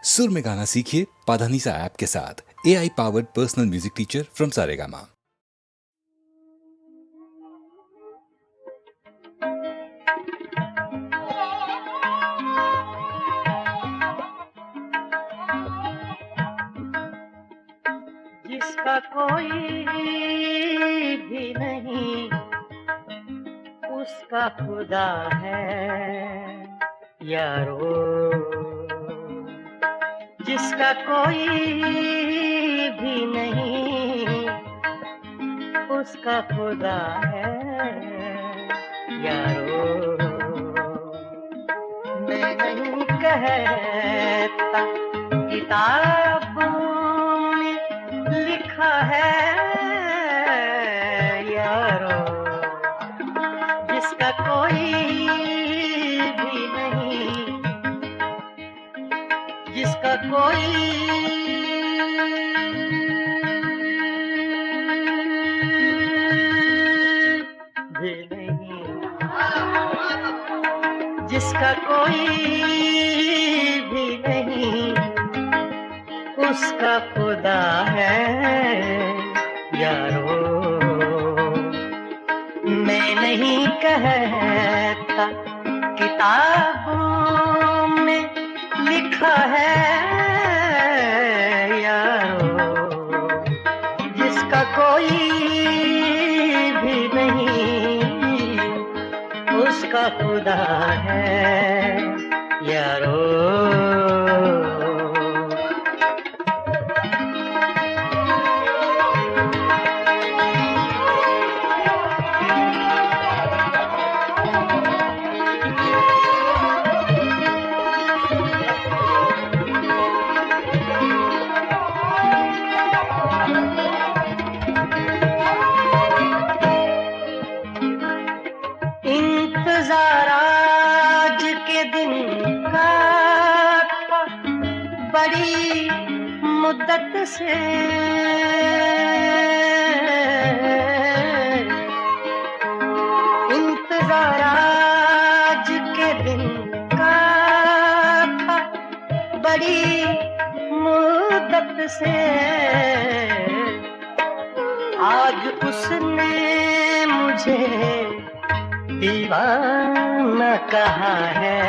सुर में गाना सीखिए पाधानीसा ऐप के साथ। AI powered personal music teacher from Saregama. जिसका कोई भी नहीं उसका खुदा है यारो, जिसका कोई भी नहीं उसका खुदा है यारो। मैं नहीं कहता किताबों में लिखा है यारो, जिसका कोई भी नहीं, जिसका कोई भी नहीं, जिसका कोई भी नहीं उसका खुदा है यारो। मैं नहीं कहता किताबों में लिखा है यारो, जिसका कोई भी नहीं उसका खुदा है यारो। इंतजार आज के दिन का था बड़ी मुद्दत से, इंतजार आज के दिन का था बड़ी मुद्दत से। आज उसने मुझे दीवाना कहा है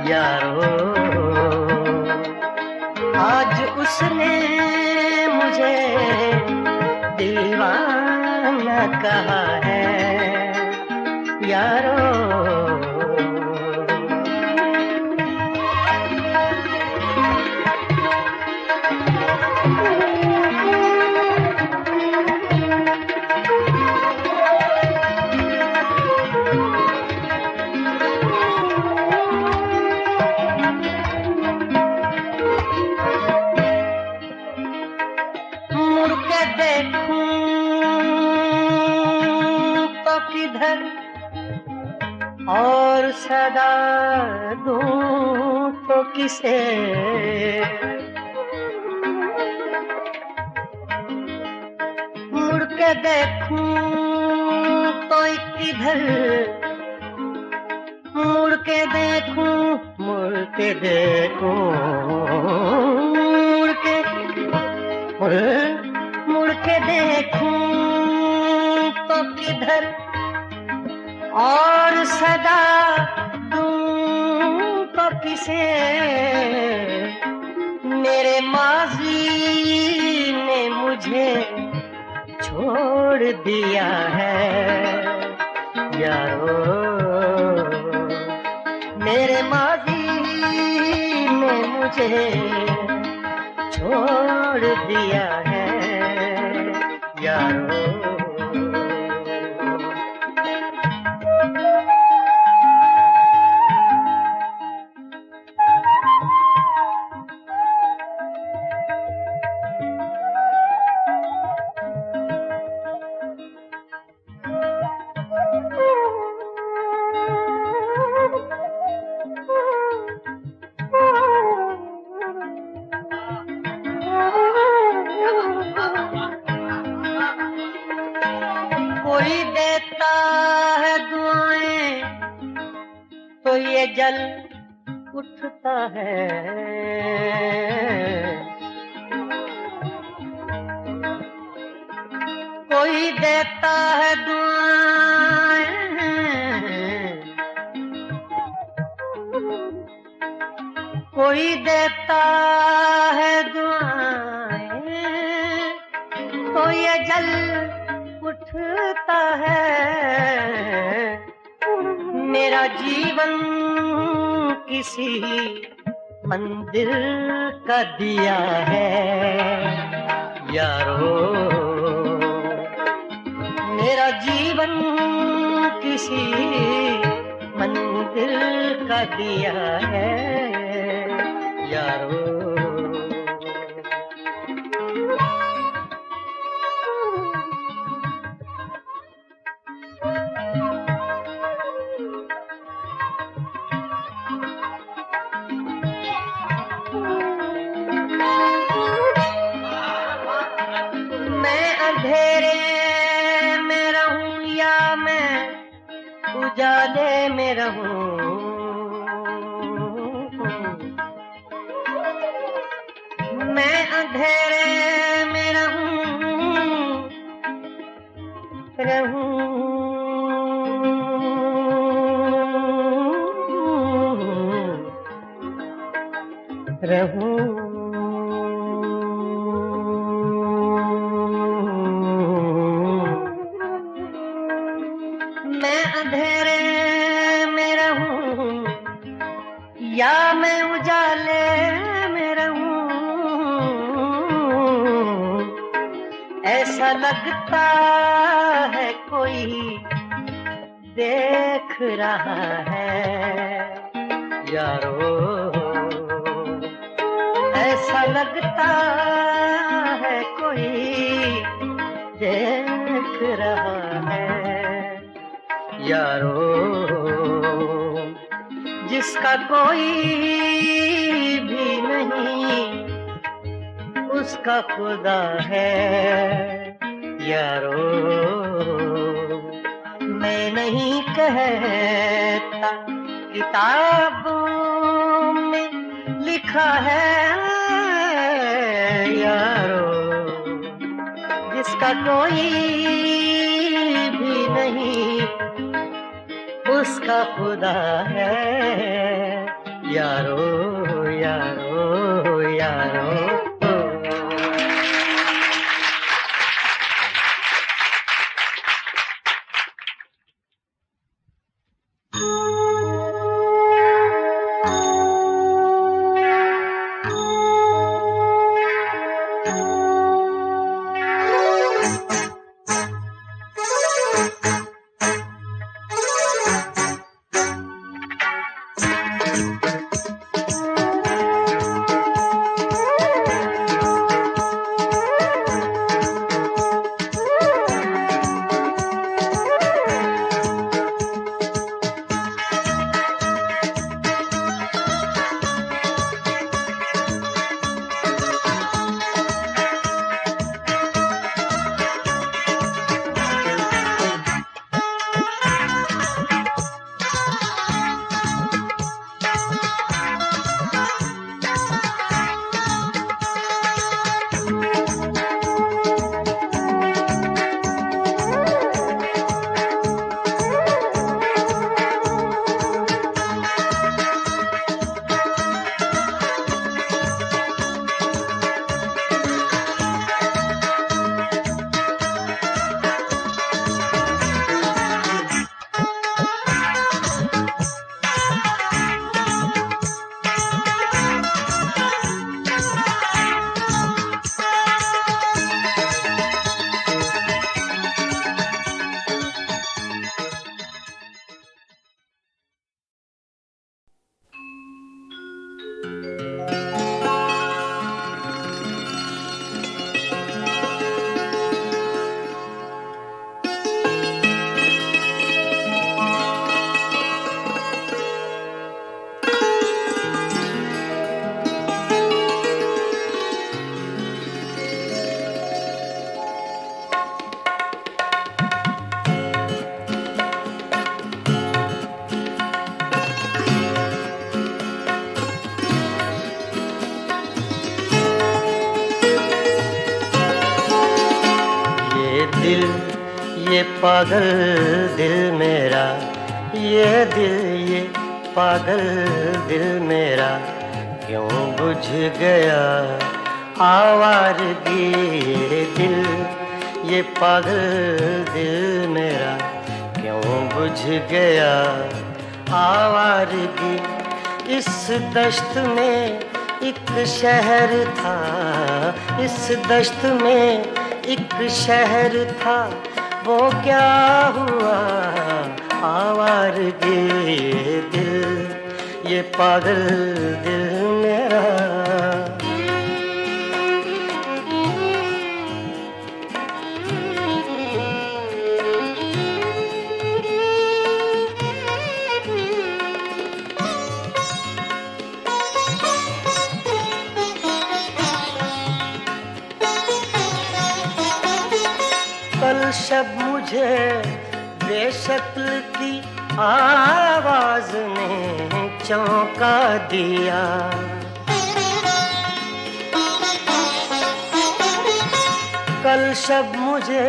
यारो, आज उसने मुझे दीवाना कहा है यारो। मुड़ के देखूं तो किधर और सदा दूं तो किसे, मुड़ के देखूं तो किधर, मुड़ के देखूं, मुड़ के देखूं, मुड़ के देखूं तो किधर और सदा दूं तो किसे। मेरे माज़ी ने मुझे छोड़ दिया है यारो, मेरे माज़ी ने मुझे छोड़ दिया है यारो। कोई देता है दुआएं तो ये जल उठता है। कोई देता है दुआएं, कोई देता है दुआएं, कोई अजल उठता है। मेरा जीवन किसी मंदिर का दिया है यारो, मेरा जीवन किसी मंदिर का दिया है यारो। मैं अंधेरे में रहूं या मैं उजाले में रहूं, मैं अंधेरे में रहूं। मैं अंधेरे में रहूं या मैं उजाले में रहूं, ऐसा लगता है कोई देख रहा है यारो, ऐसा लगता है कोई देख रहा है यारो। जिसका कोई भी नहीं उसका खुदा है यारो। मैं नहीं कहता किताबों में लिखा है यारो, जिसका कोई भी नहीं उसका खुदा है यारो यारो यारो। दिल, ये पागल दिल मेरा, ये दिल, ये पागल दिल मेरा क्यों बुझ गया आवारगी। ये दिल, ये पागल दिल मेरा क्यों बुझ गया आवारगी। इस दश्त में एक शहर था, इस दश्त में एक शहर था, वो क्या हुआ आवारगी। ये दिल, ये पागल दिल मेरा। कल शब मुझे बेशक्ल की आवाज ने चौंका दिया। कल शब मुझे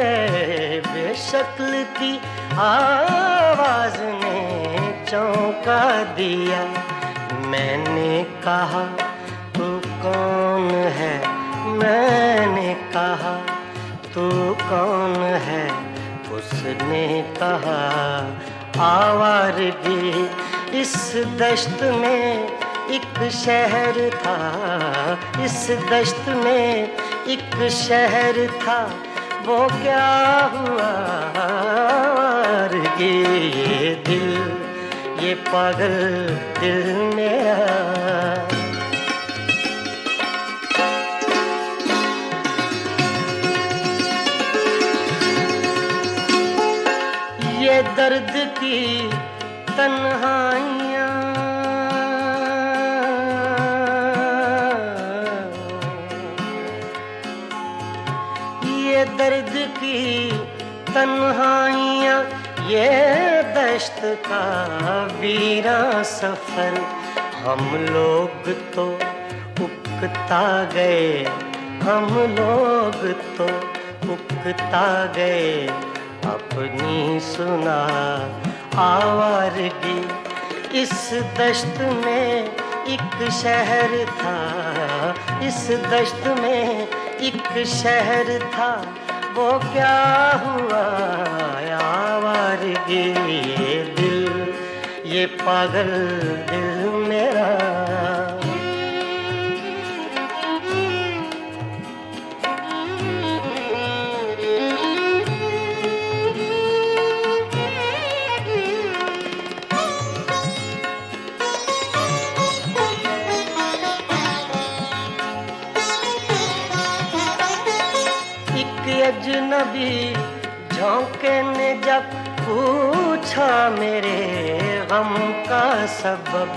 बेशक्ल की आवाज ने चौंका दिया। मैंने कहा तू कौन है, मैंने कहा तू कौन है, उसने कहा आवारगी। इस दश्त में एक शहर था, इस दश्त में एक शहर था, वो क्या हुआ आवारगी। ये दिल, ये पागल दिल मेरा। ये दर्द की तन्हाइयाँ, ये दर्द की तन्हाइयाँ, ये दश्त का वीरां सफर। हम लोग तो उकता गए, हम लोग तो उकता गए, अपनी सुना आवारगी। इस दश्त में एक शहर था, इस दश्त में एक शहर था, वो क्या हुआ आवारगी। ये दिल, ये पागल दिल मेरा। अजनबी झोंके ने जब पूछा मेरे गम का सबब।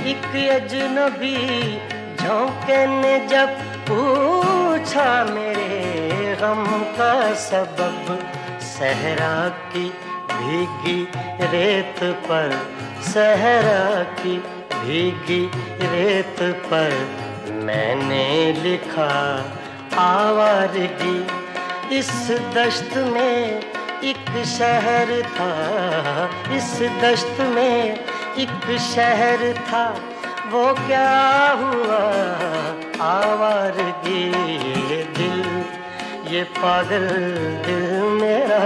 एक अजनबी झोंके ने जब पूछा मेरे गम का सबब। सहरा की भीगी रेत पर, सहरा की भीगी रेत पर मैंने लिखा आवारगी। इस दश्त में एक शहर था, इस दश्त में एक शहर था, वो क्या हुआ आवारगी। ये दिल, ये पागल दिल मेरा।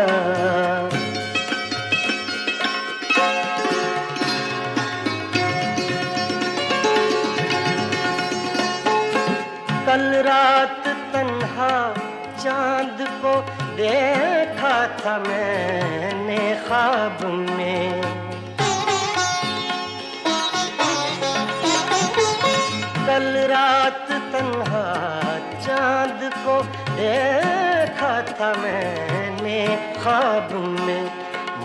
कल रात तन्हा चांद को देखा था मैंने ख्वाब में। कल रात तन्हा चांद को देखा था मैंने ख्वाब में।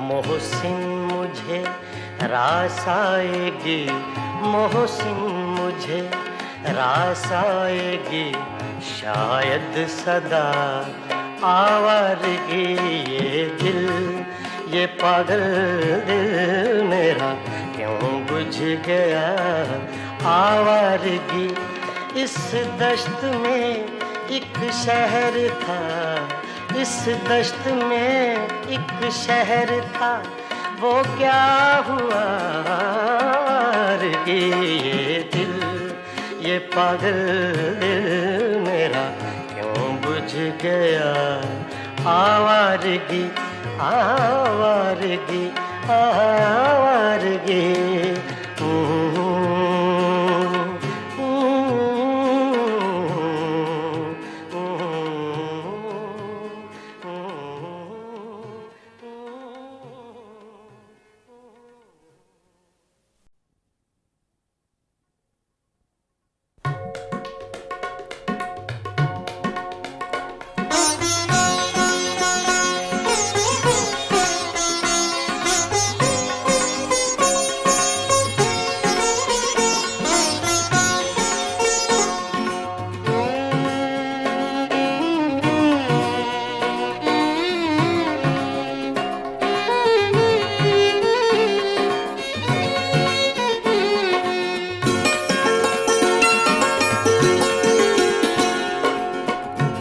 मोहसिन मुझे रास आएगी, मोहसिन मुझे रास आएगी, शायद सदा आवारगी। ये दिल, ये पागल दिल मेरा क्यों बुझ गया आवारगी। इस दश्त में एक शहर था, इस दश्त में एक शहर था, वो क्या हुआ रे ये दिल, ये पागल दिल मेरा क्यों बुझ गया। आवारगी आवारगी आवारगी।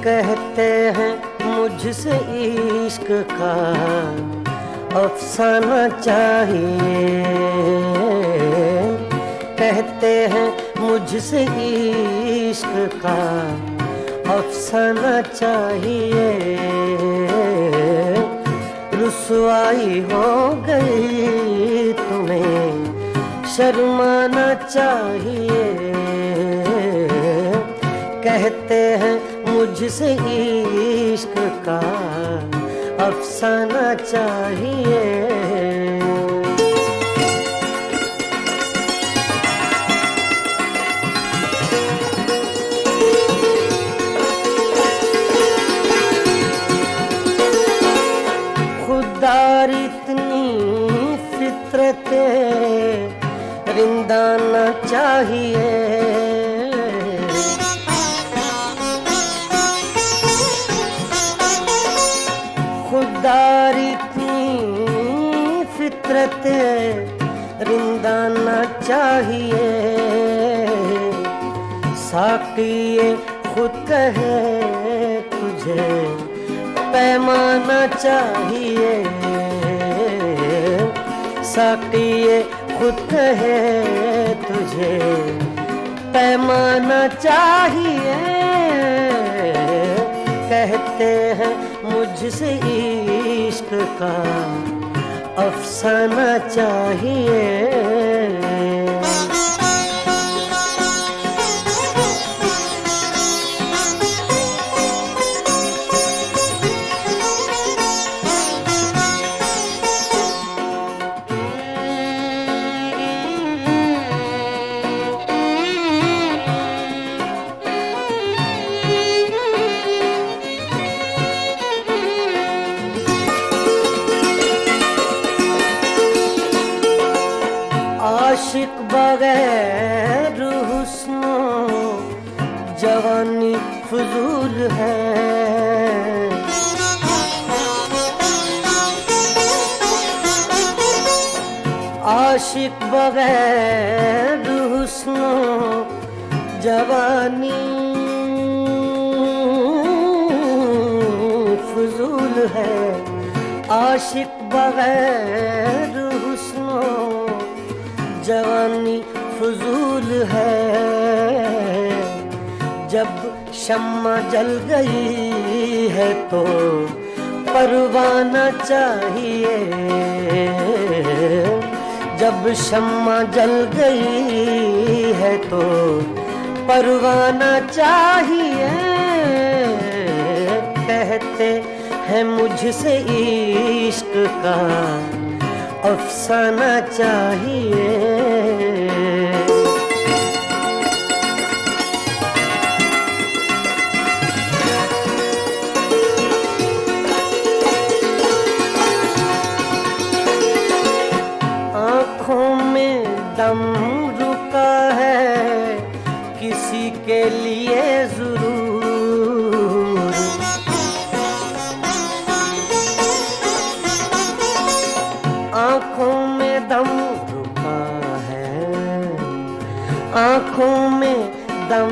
कहते हैं मुझसे इश्क का अफसाना चाहिए, कहते हैं मुझसे इश्क का अफसाना चाहिए। रुसवाई हो गई तुम्हें शर्माना चाहिए, कहते हैं मुझसे इश्क का अफसाना चाहिए। खुदार इतनी फितरते रिंदाना चाहिए, खुदार इतनी फितरते रिंदाना चाहिए। साकी ये खुद कहे तुझे पैमाना चाहिए, साकी ये खुद कहे तुझे पैमाना चाहिए। कहते हैं मुझसे इश्क का अफसाना चाहिए। आशिक बगैर हुस्नो जवानी फजूल है, आशिक बगैर हुस्नो जवानी फजूल है, आशिक बगैर हुस्नो जवानी फजूल है। जब शम्मा जल गई है तो परवाना चाहिए, जब शम्मा जल गई है तो परवाना चाहिए। कहते हैं मुझसे इश्क का अफसाना चाहिए। आँखों में दम रुका है किसी के लिए जरूर, आँखों में दम रुका है, आँखों में दम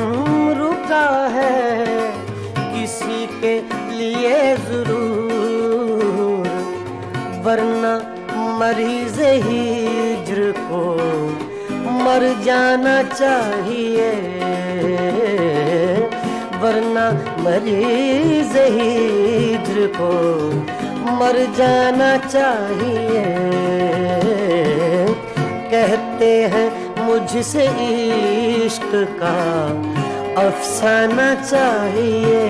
रुका है किसी के लिए जरूर, वरना मरीज हिज्र को मर जाना चाहिए, वरना मरीज हिज्र को मर जाना चाहिए। कहते हैं मुझसे इश्क का अफसाना चाहिए।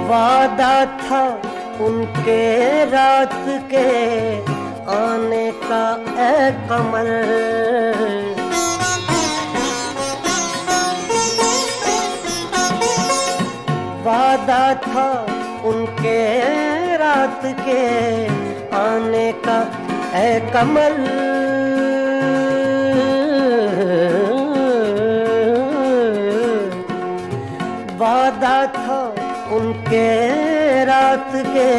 वादा था उनके रात के आने का ऐ कमर, वादा था उनके रात के आने का ऐ कमर। वादा था उनके रात के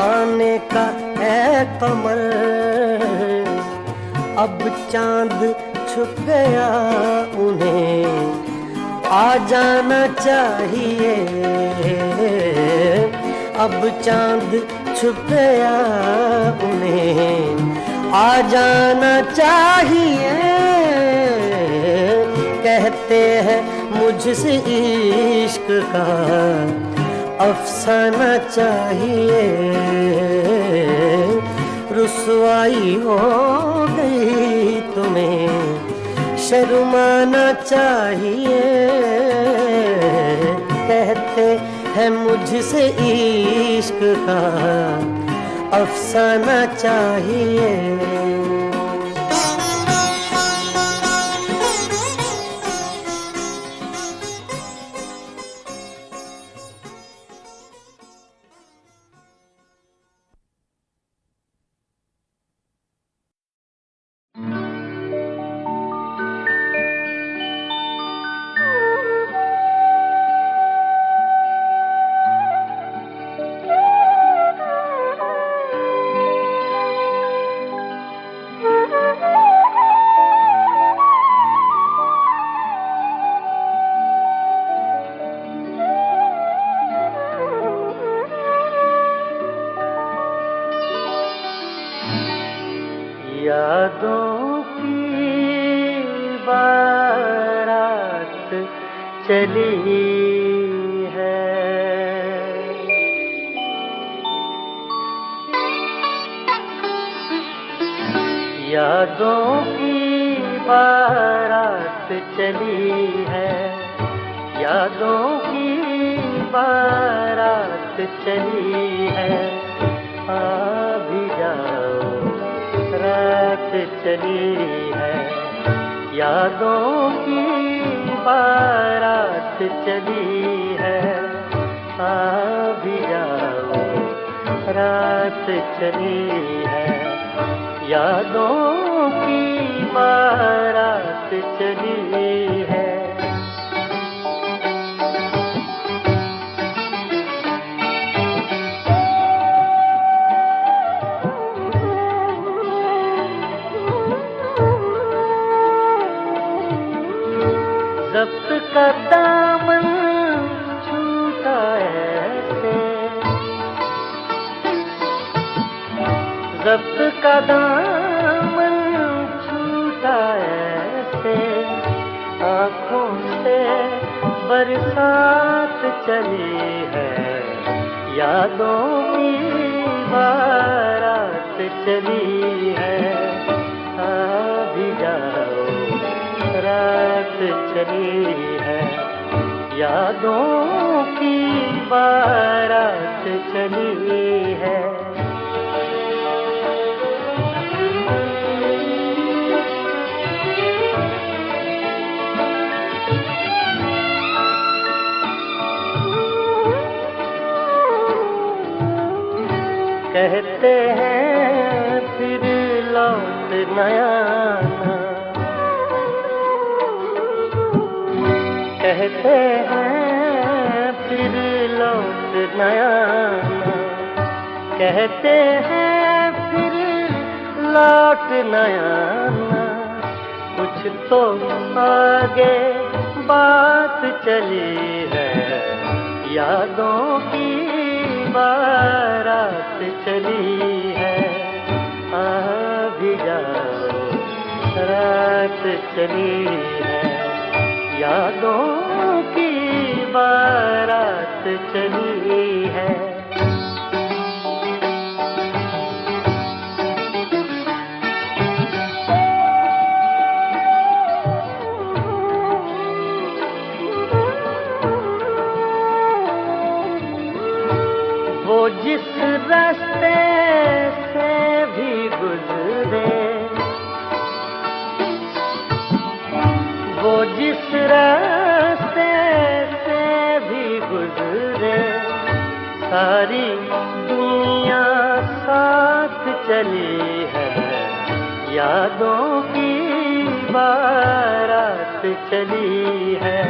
आने का ऐ कमर, अब चांद छुप गया उन्हें आ जाना चाहिए, अब चांद छुप गया उन्हें आ जाना चाहिए। कहते हैं मुझसे इश्क का अफसाना चाहिए, रुसवाई हो गई तुम्हें शर्माना चाहिए। कहते हैं मुझसे इश्क का अफसाना चाहिए। यादों की बारात चली है, यादों की बारात चली है, यादों की बारात चली है। आ भी जाओ रात चली है, यादों की बारात चली है। आ भी जाओ रात चली है, यादों की बारात चली है। ज़ब्त का दामन छूटा ऐसे, ज़ब्त का दामन छूटा ऐसे, आँखों से बरसात चली है, यादों की बारात चली है। आ भी जाओ रात चली है, यादों की बारात चली है। कहते हैं फिर लौट न आना, कहते हैं फिर लौट न आना, कुछ तो आगे बात चली है, यादों की बारात चली है। आ भी जाओ रात चली है, यादों की बारात चली है। वो जिस रास्ते से भी गुजरे, वो जिस रास्ते से भी गुजरे, सारी दुनिया साथ चली है, यादों की बारात चली है।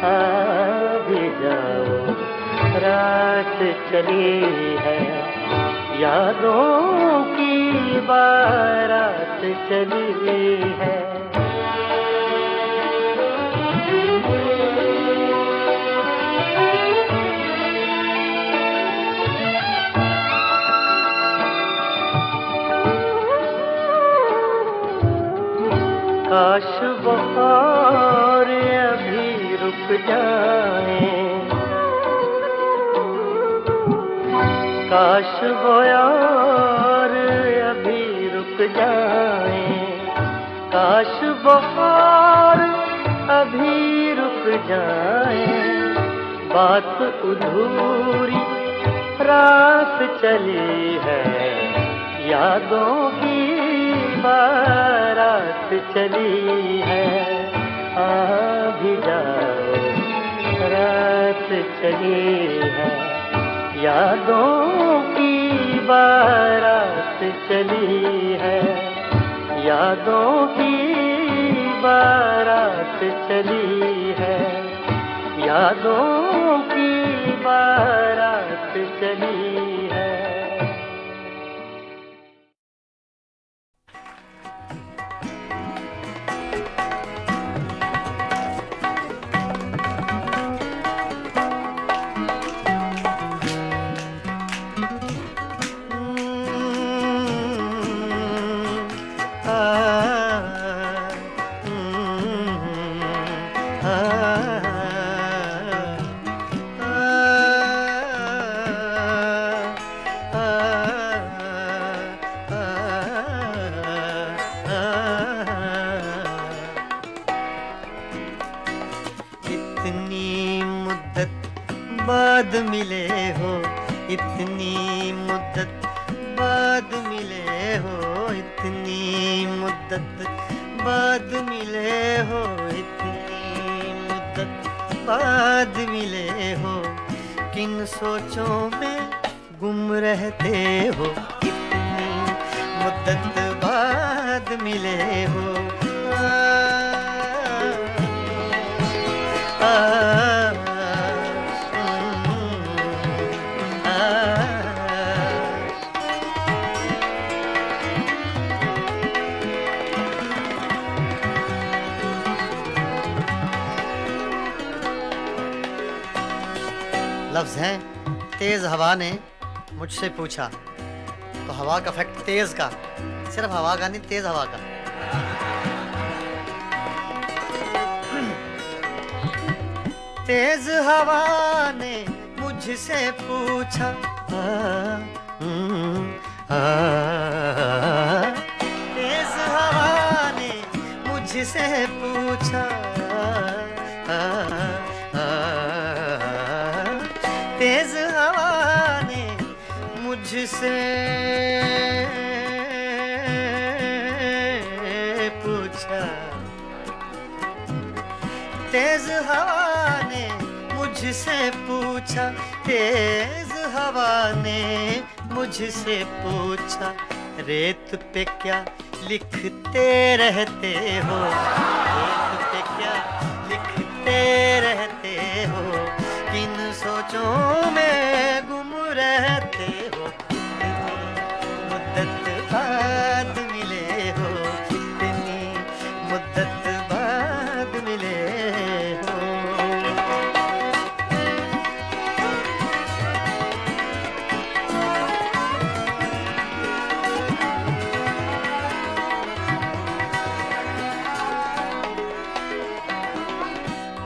आ भी जाओ रात चली है, यादों की बारात चली है। काश वो और अभी रुक जाए, काश वो और अभी रुक जाए, काश वो और अभी रुक जाए, बात अधूरी रात चली है, यादों की बारात चली है। आ भी जाओ रात चली है, यादों की बारात चली है, यादों की बारात चली है, यादों की बारात चली है। बाद मिले हो, इतनी मुद्दत बाद मिले हो, इतनी मुद्दत बाद मिले हो, इतनी मुद्दत बाद मिले हो, किन सोचों में गुम रहते हो, इतनी मुद्दत बाद मिले हो। लफ्ज़ हैं तेज हवा ने मुझसे पूछा, तो हवा का फैक्ट तेज का, सिर्फ हवा का नहीं, तेज हवा का। तेज हवा ने मुझसे पूछा, तेज हवा ने मुझसे पूछा, तेज हवा ने मुझसे पूछा, तेज हवा ने मुझसे पूछा, तेज हवा ने मुझसे पूछा, रेत पे क्या लिखते रहते हो, रेत पे क्या लिखते रहते हो, किन सोचों में गुम रहते हो, इतनी मुद्दत बाद मिले हो, इतनी मुद्दत बाद मिले हो।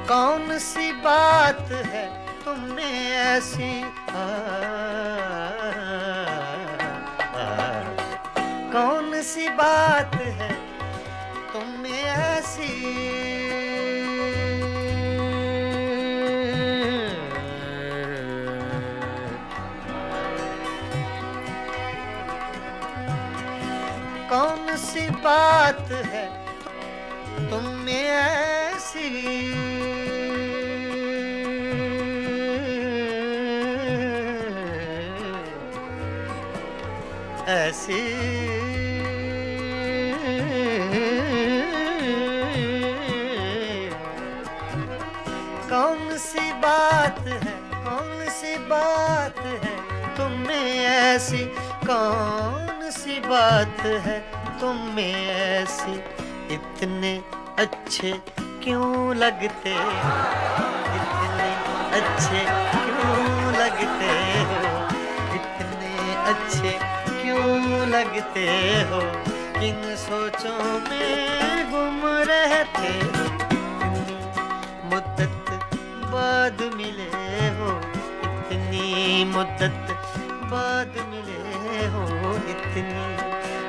कौन सी बात है तुम में ऐसी, कौन सी बात है तुम में ऐसी, कौन सी बात है तुम में ऐसी, ऐसी कौन सी बात है, कौन सी बात है तुम में ऐसी, कौन सी बात है तुम में ऐसी, इतने अच्छे क्यों लगते हो, इतने अच्छे क्यों लगते हो, इतने अच्छे क्यों लगते हो, किन सोचों में गुम रहते हो, इतनी मुद्दत बाद मिले हो, इतनी मुद्दत बाद मिले हो, इतनी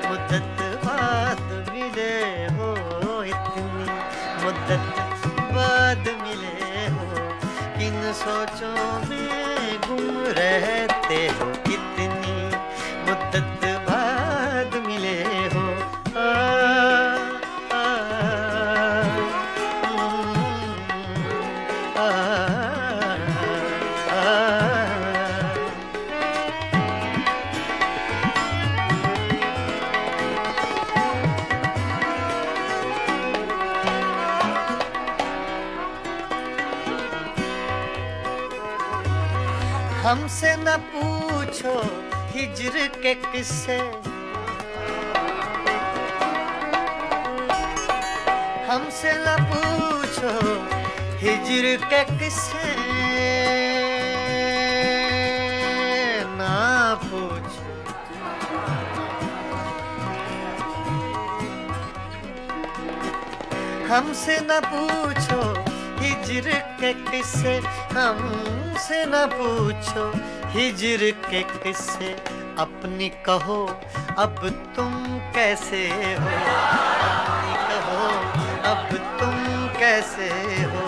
मुद्दत बाद मिले हो, इतनी मुद्दत बाद मिले हो, किन सोचों में गुम रहते हो, इतनी मुद्दत बाद मिले हो। आ, आ, आ, हमसे न पूछो हिज्र के किस्से, हमसे न पूछो हिज्र के किस्से, ना पूछो, हमसे न पूछो हिज्र के किस्से, हमसे न पूछो हिज्र के किस्से, अपनी कहो अब तुम कैसे हो, अपनी कहो अब तुम कैसे हो,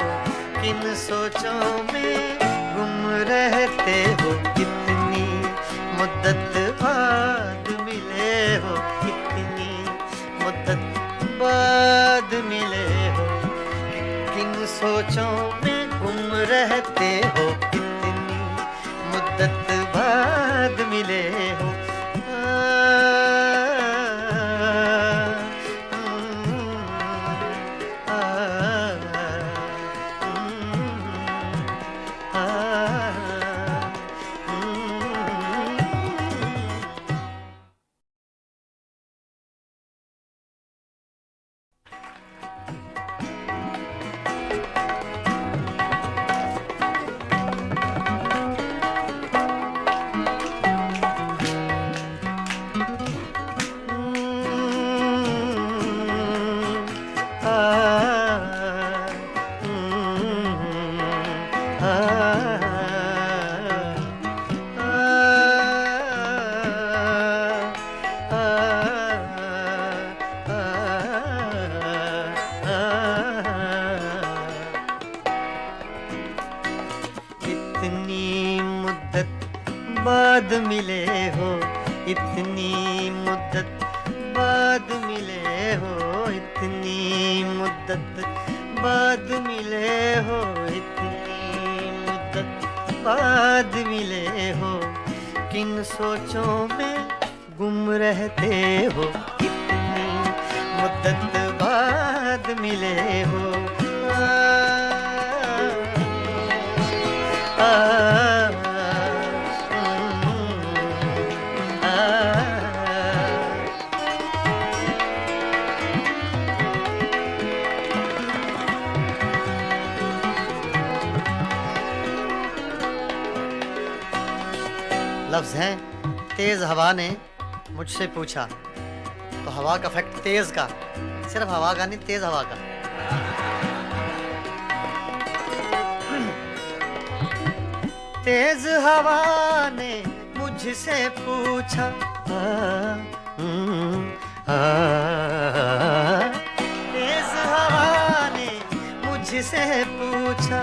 किन सोचों में गुम रहते हो, कितनी मुद्दत बाद मिले हो, कितनी मुद्दत बाद मिले हो, किन सोचों में गुम रहते हो, कितनी मुद्दत बाद मिले हो। बाद मिले हो, इतनी मुद्दत बाद मिले हो, इतनी मुद्दत बाद मिले हो, इतनी मुद्दत बाद मिले हो, किन सोचों में गुम रहते हो, इतनी मुद्दत बाद मिले हो। लफ्ज हैं तेज हवा ने मुझसे पूछा, तो हवा का फैक्ट तेज का, सिर्फ हवा का नहीं, तेज हवा का। तेज हवा ने मुझसे पूछा, तेज हवा ने मुझसे पूछा,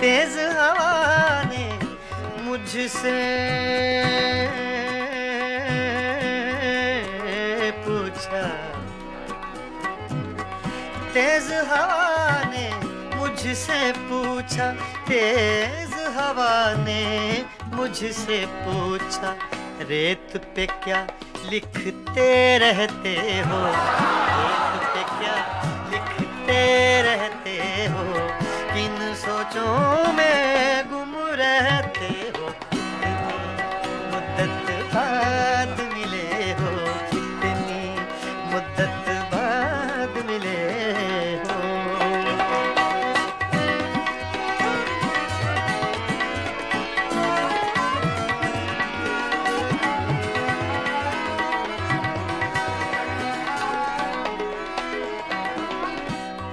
तेज हवा ने मुझसे पूछा, तेज हवा ने मुझसे पूछा, तेज हवा ने मुझसे पूछा, रेत पे क्या लिखते रहते हो, रेत पे क्या लिखते रहते हो, किन सोचों में गुम रहते हो, कितनी मुद्दत बाद मिले हो, कितनी मुद्दत बाद मिले हो।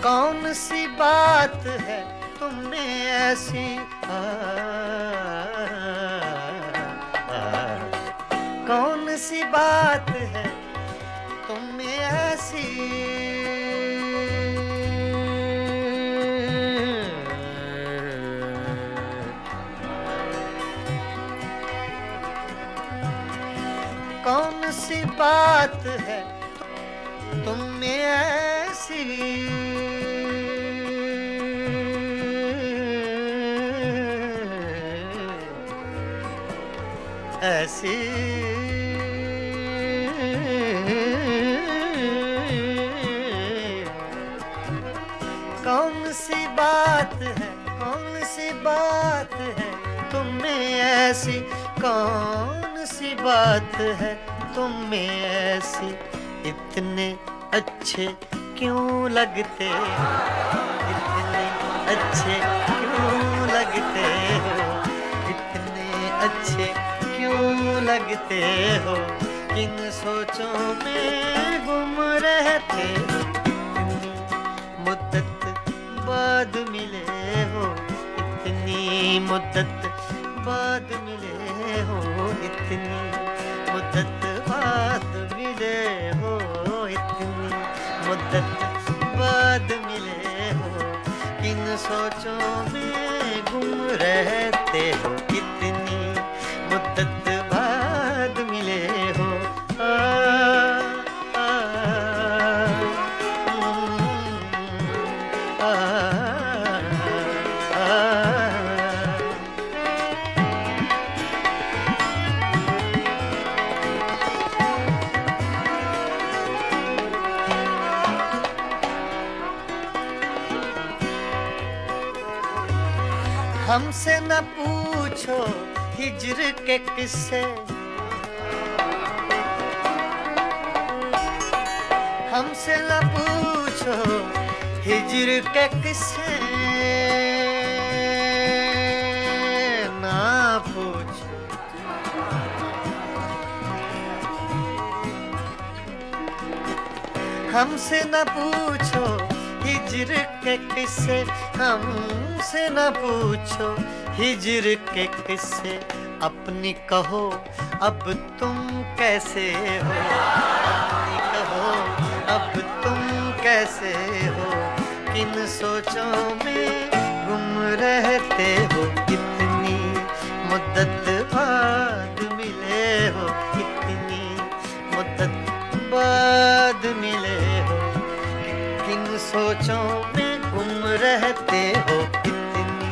कौन सी बात है तुम में ऐसी, कौन सी बात है तुम में ऐसी, कौन सी बात है तुम में ऐसी, ऐसी कौन सी बात है, कौन सी बात है तुम में ऐसी, कौन सी बात है तुम में ऐसी, इतने अच्छे क्यों लगते हो, इतने अच्छे क्यों लगते हो, इतने अच्छे क्यों लगते हो, किन सोचों में गुम रहते हो, इतनी मुद्दत बाद मिले हो, इतनी मुद्दत बाद मिले हो, इतनी मुद्दत बाद मिले हो, इतनी मुद्दत बाद मिले हो, किन सोचों में गुम रहते हो, इतनी मुद्दत बाद मिले हो। हमसे न पूछो हिज्र के किस्से, हमसे न पूछो हिज्र के किस्से, ना पूछो, हमसे न पूछो हिज्र के किस्से, हमसे न पूछो हिज्र के किस्से, अपनी कहो अब तुम कैसे हो, अपनी कहो अब तुम कैसे हो, किन सोचों में गुम रहते हो, कितनी मुद्दत बाद मिले हो, कितनी मुद्दत बाद मिले हो, किन सोचों में गुम रहते हो, कितनी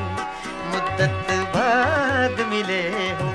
मुद्दत बाद मिले हो।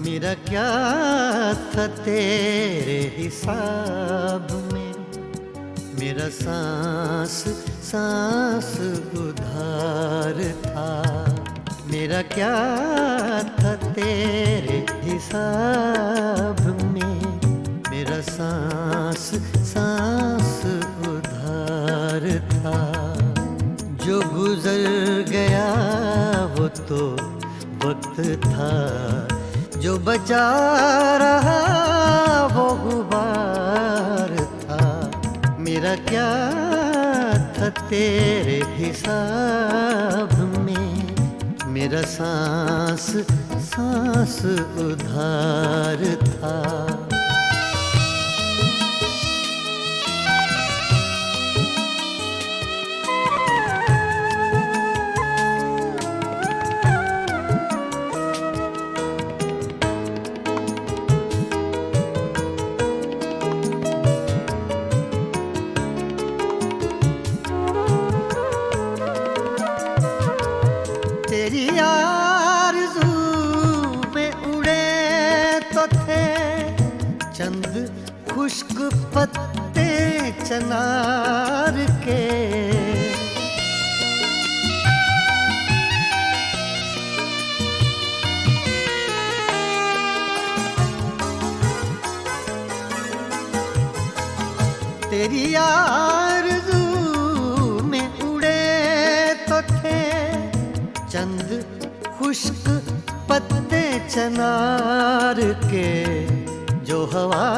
मेरा क्या था तेरे हिसाब में, मेरा सांस सांस उधार था। मेरा क्या था तेरे हिसाब में, मेरा सांस सांस उधार था। जो गुजर गया वो तो वक्त था, जो बचा रहा वो गुबार था। मेरा क्या था तेरे हिसाब में, मेरा सांस सांस उधार था। तेरी आरज़ू में उड़े तो थे चंद खुश्क पत्ते चनार के। तेरी आरज़ू में उड़े तो थे चंद खुश्क पत्ते चनार के, जो हवा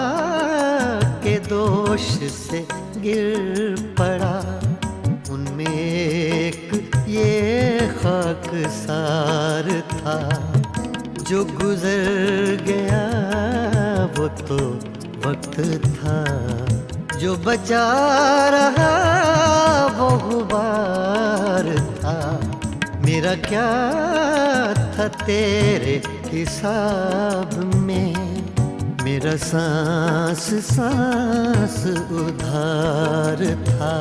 के दोष से गिर पड़ा। उनमें एक ये खाकसार था, जो गुजर गया वो तो वक्त था, जो बचा रहा वो गुबार था। मेरा क्या था तेरे हिसाब में, मेरा सांस सांस उधार था।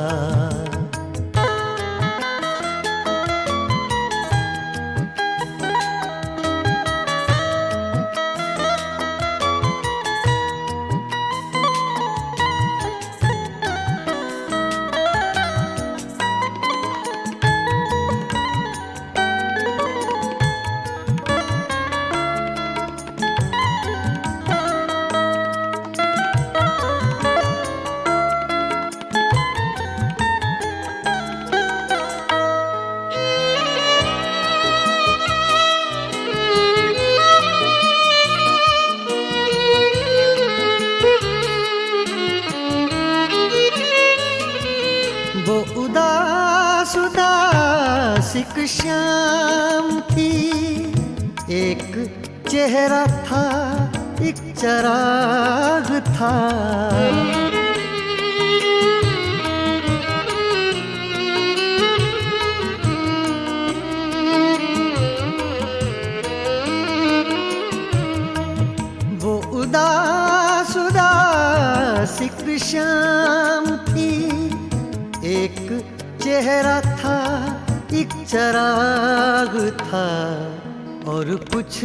वो उदास उदास एक शाम थी, एक चेहरा था एक चराग था। वो उदास उदास एक शाम थी, एक चेहरा था एक चराग था। और कुछ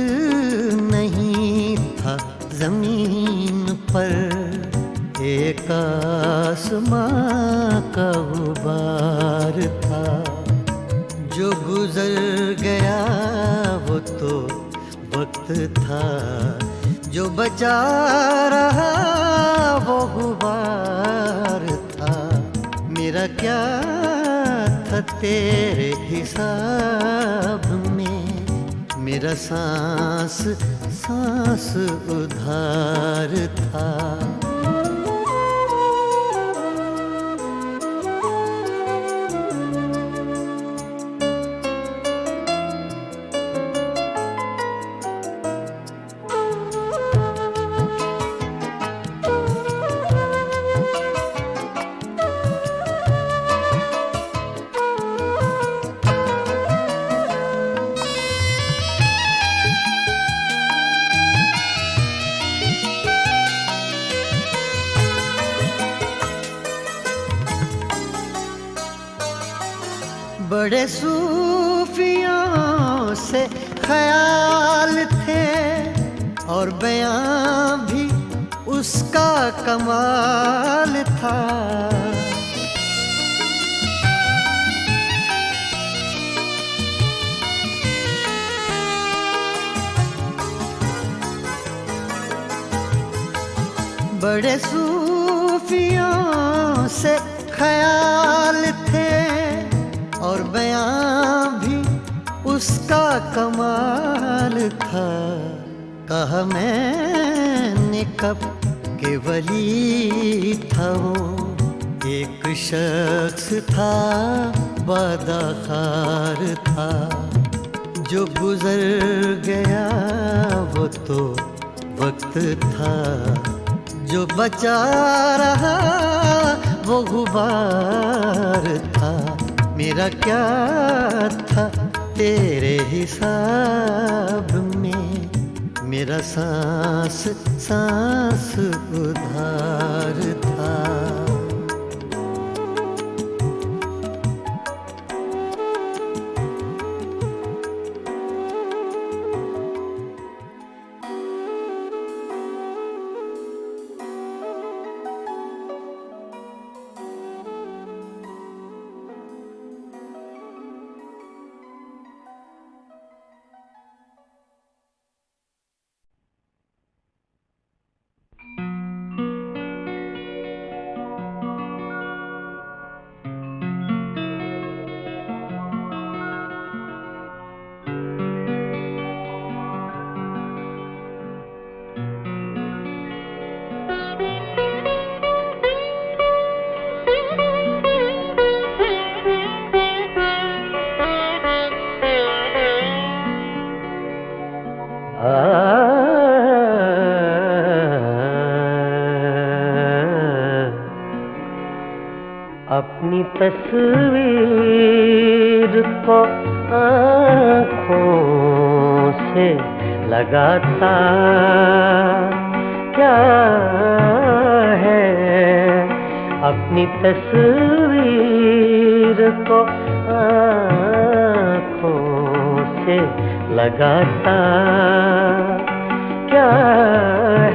नहीं था जमीन पर, एक आसमां का गुबार था। जो गुजर गया वो तो वक्त था, जो बचा रहा वो गुबार था। मेरा क्या था तेरे हिसाब में, मेरा सांस सांस उधार था। बड़े सूफियों से ख्याल थे और बयां भी उसका कमाल था। बड़े सूफियों से ख्याल थे और बयां भी उसका कमाल था। कहा मैंने कब के वली था वो, एक शख्स था बादाखार था। जो गुजर गया वो तो वक्त था, जो बचा रहा वो गुबार था। मेरा क्या था तेरे हिसाब में, मेरा सांस सांस उधार था। अपनी तस्वीर को आँखों से लगाता क्या है, अपनी तस्वीर को आँखों से लगाता क्या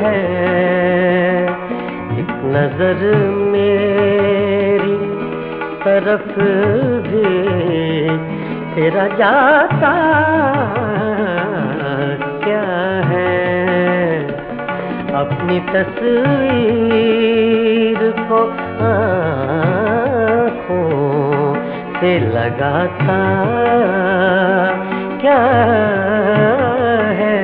है। एक नजर मेरी तरफ भी तेरा जाता क्या है। अपनी तस्वीर को आँखों से लगाता क्या है।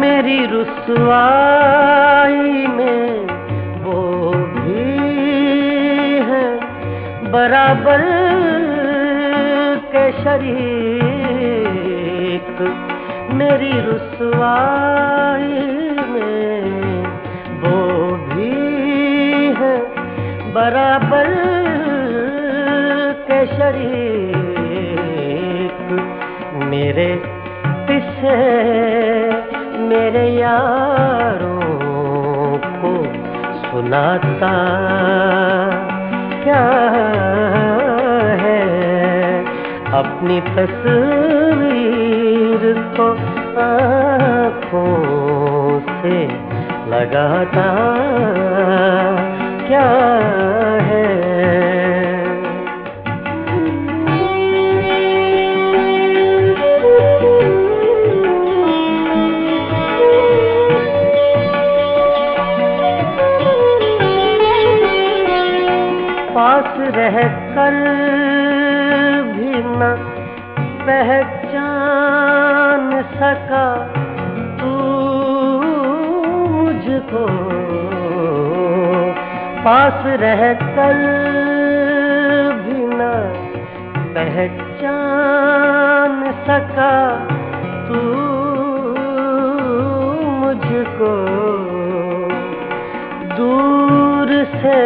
मेरी रुसवाई में वो भी है बराबर के शरीक। मेरी रुसवाई में वो भी है बराबर के शरीक। मेरे पीछे मेरे यारों को सुनाता क्या है। अपनी तस्वीर को आँखों से लगाता क्या है। पास रह कर भी न पहचान सका तू मुझको। पास रह कर भी न पहचान सका तू मुझको। दूर से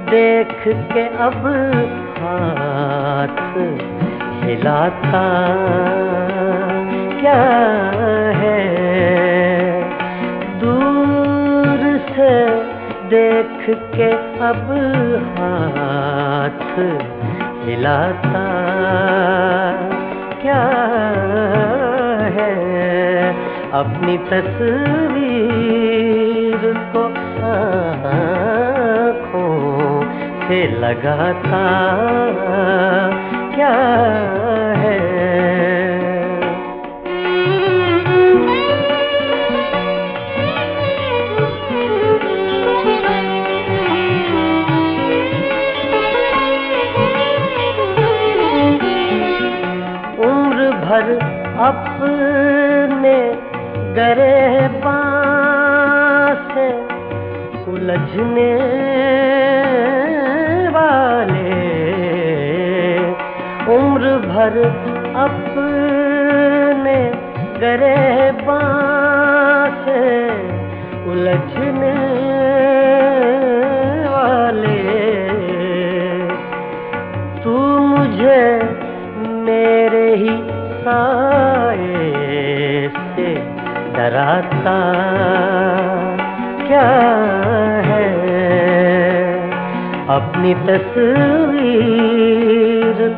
देख के अब हाथ हिलाता क्या है। दूर देख के अब हाथ हिलाता क्या है, अपनी तस्वीर को आँखों से लगाता क्या है। उम्र भर अपने गिरेबान से उलझने वाले, उम्र भर अपने गिरेबान से उलझने वाले, तू मुझे मेरे ही साए से डराता क्या है, अपनी तस्वीर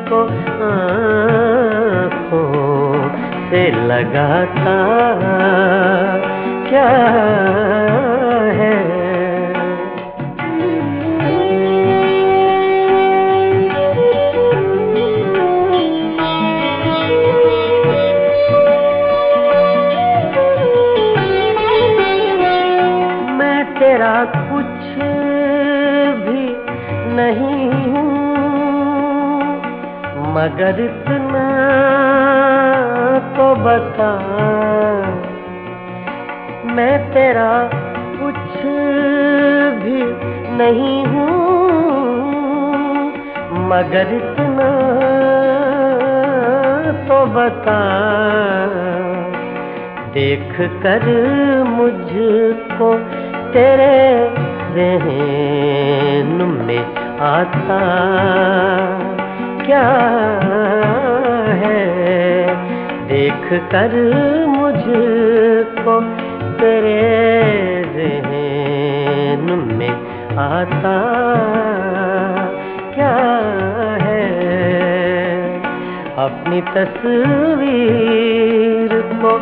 को आँखों से लगाता क्या है। तेरा कुछ भी नहीं हूँ, मगर इतना तो बता, मैं तेरा कुछ भी नहीं हूँ, मगर इतना तो बता, देख कर मुझको तेरे ज़हन में आता क्या है, देख कर मुझको तेरे ज़हन में आता क्या है, अपनी तस्वीर को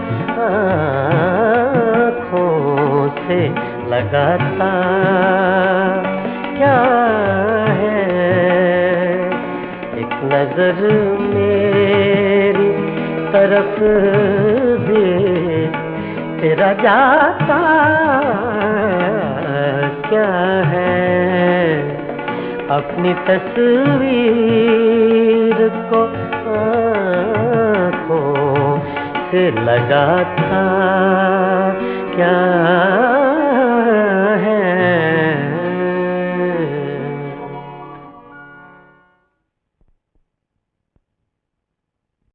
आँखों से लगाता क्या है। एक नजर मेरी तरफ भी तेरा जाता क्या है, अपनी तस्वीर को आँखों से लगाता क्या